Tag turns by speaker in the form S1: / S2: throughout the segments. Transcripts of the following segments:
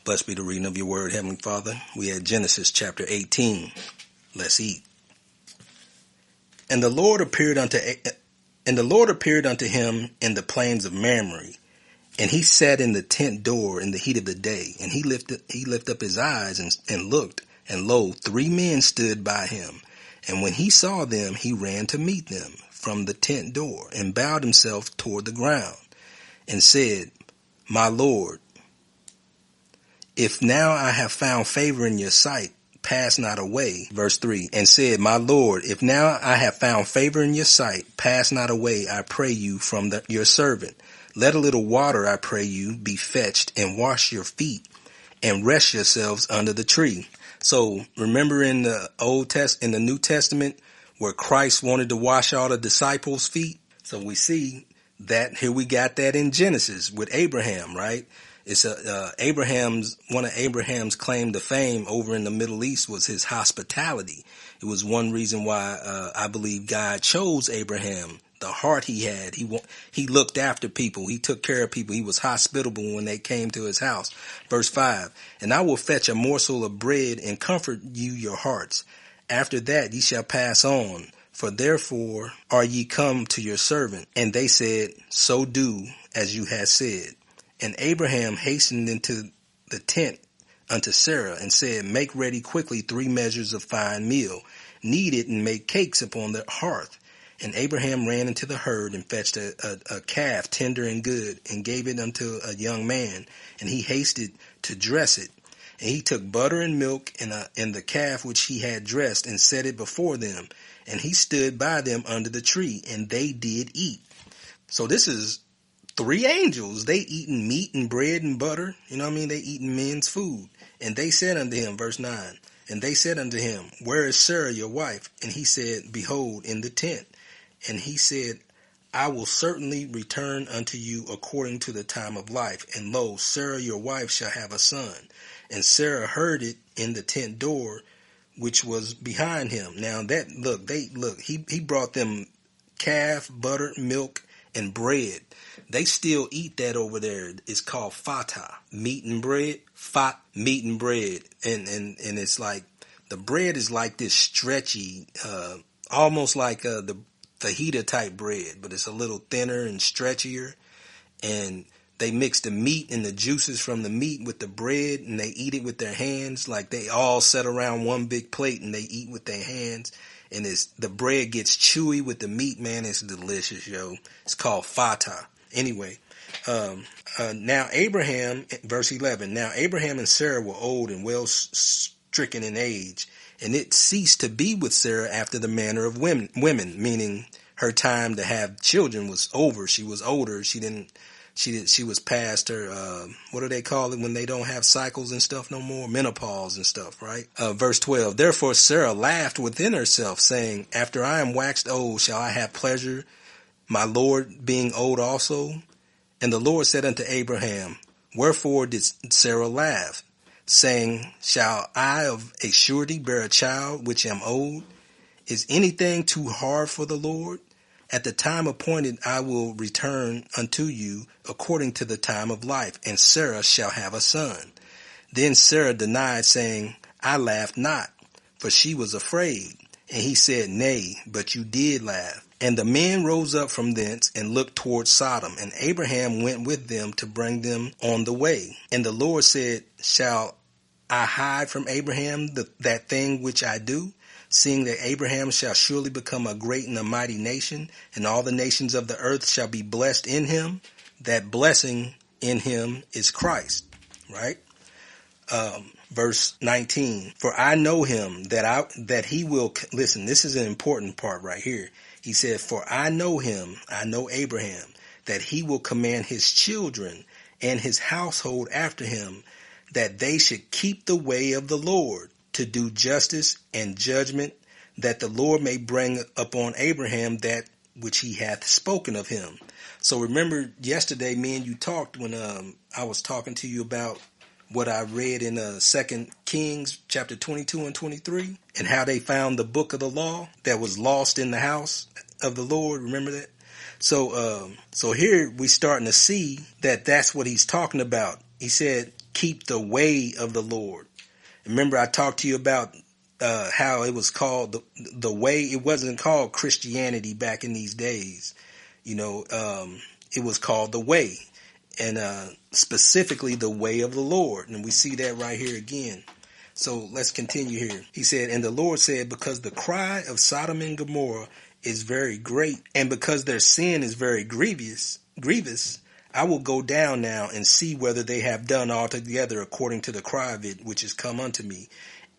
S1: Blessed be the reading of your word, Heavenly Father. We had Genesis chapter 18. Let's eat. And the Lord appeared unto him in the plains of Mamre, and he sat in the tent door in the heat of the day. And he lifted up his eyes and looked, and lo, 3 men stood by him. And when he saw them, he ran to meet them from the tent door, and bowed himself toward the ground, and said, My Lord, if now I have found favor in your sight, pass not away. Verse 3, and said, My Lord, if now I have found favor in your sight, pass not away, I pray you, from your servant. Let a little water, I pray you, be fetched, and wash your feet, and rest yourselves under the tree. So remember in the in the New Testament, where Christ wanted to wash all the disciples' feet? So we see that here we got that in Genesis with Abraham, right? It's one of Abraham's claim to fame over in the Middle East was his hospitality. It was one reason why I believe God chose Abraham. The heart he had, he looked after people. He took care of people. He was hospitable when they came to his house. Verse 5, and I will fetch a morsel of bread and comfort you your hearts. After that ye shall pass on, for therefore are ye come to your servant. And they said, So do as you have said. And Abraham hastened into the tent unto Sarah, and said, Make ready quickly 3 measures of fine meal, knead it, and make cakes upon the hearth. And Abraham ran into the herd, and fetched a calf tender and good, and gave it unto a young man, and he hasted to dress it. And he took butter and milk and the calf which he had dressed, and set it before them. And he stood by them under the tree, and they did eat. So this is 3 angels. They eating meat and bread and butter. You know what I mean? They eating men's food. And they said unto him, verse 9, and they said unto him, Where is Sarah your wife? And he said, Behold, in the tent. And he said, I will certainly return unto you according to the time of life. And lo, Sarah your wife shall have a son. And Sarah heard it in the tent door, which was behind him. Now he brought them calf, butter, milk, and bread. They still eat that over there. It's called fata, meat and bread, meat and bread. And it's like, the bread is like this stretchy, almost like the fajita type bread, but it's a little thinner and stretchier. And they mix the meat and the juices from the meat with the bread, and they eat it with their hands. Like they all sit around one big plate and they eat with their hands. And the bread gets chewy with the meat, man. It's delicious, yo. It's called fata. Anyway, now Abraham, verse 11, now Abraham and Sarah were old and well stricken in age, and it ceased to be with Sarah after the manner of women, meaning her time to have children was over. She was older. She was past her, what do they call it when they don't have cycles and stuff no more? Menopause and stuff, right? Verse 12, therefore Sarah laughed within herself, saying, After I am waxed old, shall I have pleasure, my Lord being old also? And the Lord said unto Abraham, Wherefore did Sarah laugh, saying, Shall I of a surety bear a child which am old? Is anything too hard for the Lord? At the time appointed I will return unto you according to the time of life, and Sarah shall have a son. Then Sarah denied, saying, I laughed not, for she was afraid. And he said, Nay, but you did laugh. And the men rose up from thence and looked toward Sodom, and Abraham went with them to bring them on the way. And the Lord said, Shall I hide from Abraham that thing which I do? Seeing that Abraham shall surely become a great and a mighty nation, and all the nations of the earth shall be blessed in him. That blessing in him is Christ, right? Verse 19, for I know him that he will, listen, this is an important part right here. He said, for I know him, I know Abraham, that he will command his children and his household after him, that they should keep the way of the Lord, to do justice and judgment, that the Lord may bring upon Abraham that which he hath spoken of him. So remember yesterday, me and you talked when I was talking to you about what I read in 2 Kings chapter 22 and 23, and how they found the book of the law that was lost in the house of the Lord. Remember that? So here we starting to see that that's what he's talking about. He said, keep the way of the Lord. Remember, I talked to you about how it was called the way. It wasn't called Christianity back in these days. It was called the way, and specifically the way of the Lord. And we see that right here again. So let's continue here. He said, and the Lord said, because the cry of Sodom and Gomorrah is very great, and because their sin is very grievous, I will go down now and see whether they have done altogether according to the cry of it which is come unto me.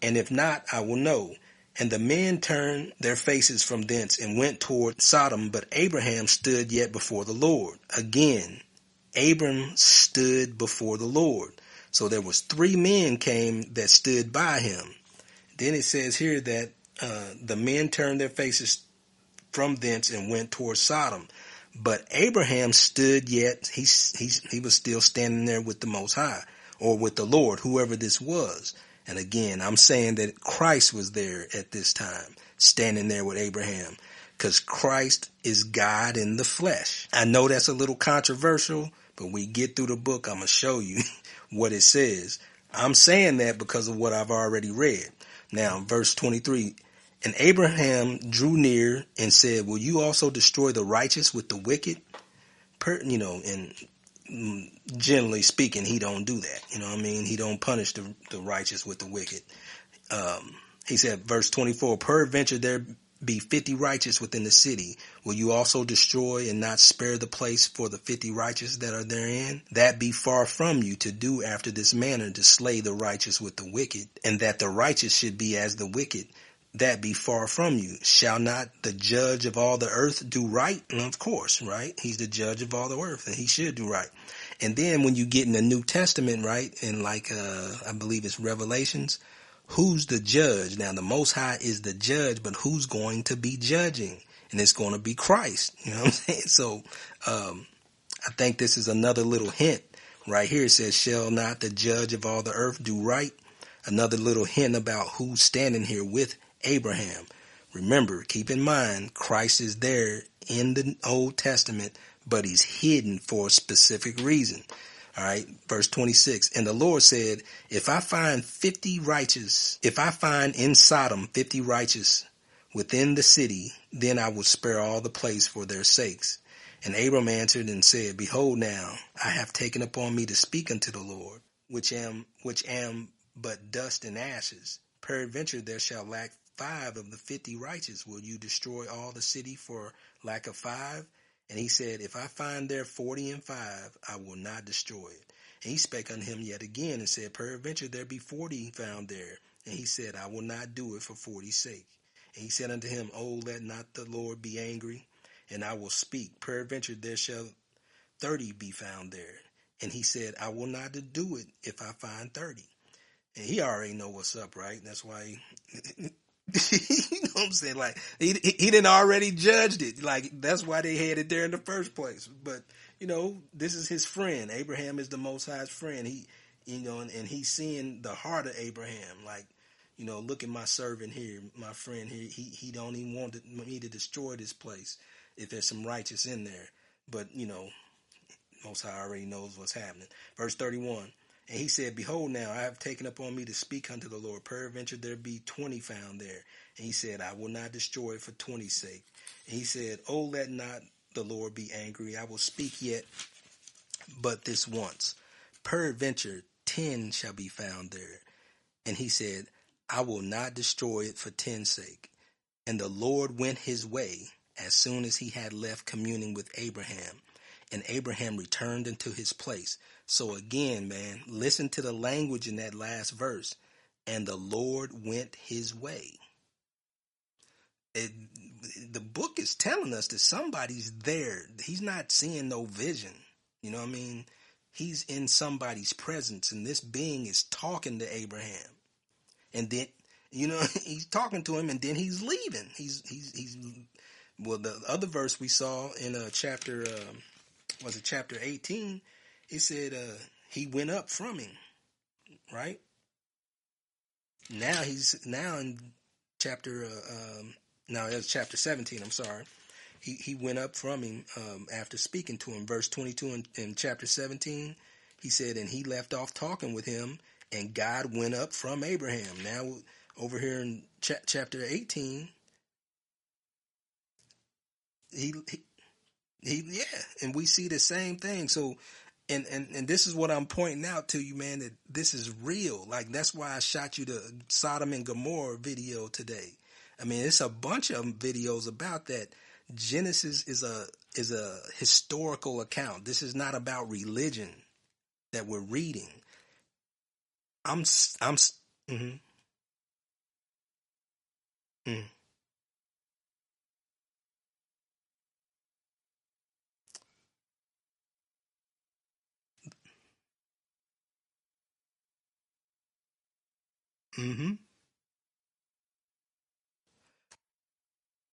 S1: And if not, I will know. And the men turned their faces from thence and went toward Sodom, but Abraham stood yet before the Lord. Again, Abram stood before the Lord. So there was 3 men came that stood by him. Then it says here that the men turned their faces from thence and went toward Sodom. But Abraham stood yet, he was still standing there with the Most High, or with the Lord, whoever this was. And again, I'm saying that Christ was there at this time, standing there with Abraham, because Christ is God in the flesh. I know that's a little controversial, but when we get through the book, I'm going to show you what it says. I'm saying that because of what I've already read. Now, verse 23, and Abraham drew near and said, will you also destroy the righteous with the wicked? And generally speaking, he don't do that. You know what I mean? He don't punish the righteous with the wicked. He said, verse 24, peradventure there be 50 righteous within the city. Will you also destroy and not spare the place for the 50 righteous that are therein? That be far from you to do after this manner, to slay the righteous with the wicked, and that the righteous should be as the wicked. That be far from you. Shall not the judge of all the earth do right? And of course, right? He's the judge of all the earth, and he should do right. And then when you get in the New Testament, right, and I believe it's Revelations, who's the judge? Now, the Most High is the judge, but who's going to be judging? And it's going to be Christ. You know what I'm saying? So I think this is another little hint right here. It says, shall not the judge of all the earth do right? Another little hint about who's standing here with Abraham. Remember, keep in mind, Christ is there in the Old Testament, but he's hidden for a specific reason. All right, verse 26. And the Lord said, if I find in Sodom 50 righteous within the city, then I will spare all the place for their sakes. And Abram answered and said, behold, now I have taken upon me to speak unto the Lord, which am but dust and ashes. Peradventure there shall lack 5 of the 50 righteous. Will you destroy all the city for lack of 5? And he said, if I find there 40 and 5, I will not destroy it. And he spake unto him yet again and said, peradventure there be 40 found there. And he said, I will not do it for 40's sake. And he said unto him, oh, let not the Lord be angry, and I will speak. Peradventure there shall 30 be found there. And he said, I will not do it if I find 30. And he already know what's up, right? That's why you know what I'm saying? Like, he didn't already judged it. Like, that's why they had it there in the first place. But, this is his friend. Abraham is the Most High's friend. And he's seeing the heart of Abraham. Like, look at my servant here, my friend here. He don't even want me to destroy this place if there's some righteous in there. But, Most High already knows what's happening. Verse 31. And he said, behold, now I have taken upon me to speak unto the Lord. Peradventure there be 20 found there. And he said, I will not destroy it for 20's sake. And he said, oh, let not the Lord be angry. I will speak yet but this once. Peradventure 10 shall be found there. And he said, I will not destroy it for 10's sake. And the Lord went his way as soon as he had left communing with Abraham. And Abraham returned into his place. So again, man, listen to the language in that last verse. And the Lord went his way. The book is telling us that somebody's there. He's not seeing no vision. You know what I mean? He's in somebody's presence, and this being is talking to Abraham. And then, he's talking to him, and then he's leaving. Well, the other verse we saw in chapter 18? It said he went up from him, right? Now in chapter it's chapter 17. I'm sorry. He went up from him after speaking to him. Verse 22 in chapter 17. He said, and he left off talking with him, and God went up from Abraham. Now, over here in chapter 18, he, he yeah, and we see the same thing. So, and this is what I'm pointing out to you, man, that this is real. Like, that's why I shot you the Sodom and Gomorrah video today. I mean, it's a bunch of videos about that. Genesis is a historical account. This is not about religion that we're reading. Mm-hmm, mm, mm-hmm.